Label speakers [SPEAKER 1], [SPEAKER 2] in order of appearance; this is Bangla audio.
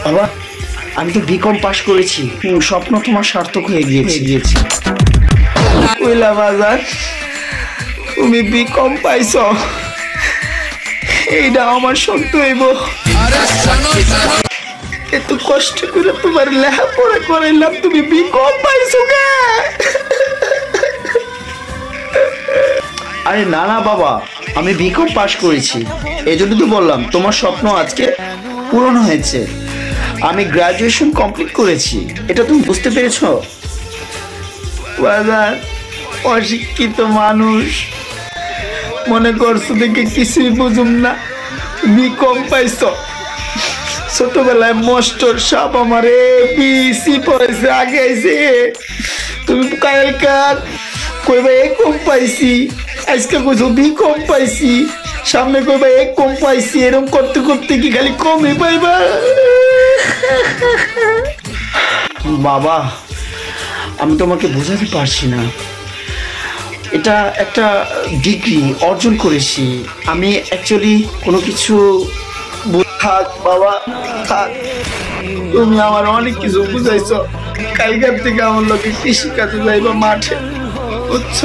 [SPEAKER 1] বাবা, আমি তো বিকম পাশ করেছি। স্বপ্ন তোমার সার্থক হয়ে গিয়েছি।
[SPEAKER 2] কইলা বাজার, তুমি বিকম পাইছ, এইটা আমার সত্য হইব। এত কষ্ট করে তোমার লেখাপড়া করাইলাম, তুমি বিকম পাইছো কে?
[SPEAKER 1] আরে না না বাবা, আমি বিকম পাশ করেছি, এই জন্য তো বললাম তোমার স্বপ্ন আজকে পূরণ হয়েছে। আমি গ্রাজুয়েশন কমপ্লিট করেছি, এটা তুমি বুঝতে পেরেছো?
[SPEAKER 2] বাজার, অশিক্ষিত মানুষ মনে করছো দেখে কিছুই বুঝুম না, বিকম পাইছ। ছোটবেলায় মাস্টার সাপ আমার এবিসি পড়াইছে, আগে আইছে। তুমি কালকার কইবা এ কম পাইছি, আজকে কইছো বি কম পাইছি, সামনে কইবা এ কম পাইছি। এরকম করতে করতে কি খালি কমই পাইবা?
[SPEAKER 1] বাবা, আমি তোমাকে বোঝাতে পারছি না, এটা একটা ডিগ্রি অর্জন করেছি আমি। অ্যাকচুয়ালি কোনো কিছু
[SPEAKER 2] থাক বাবা, থাক। তুমি আমার অনেক কিছু বুঝাইছো। কালকার থেকে আমার লোকে কৃষি কাজে যাইবা মাঠে, বুঝছ?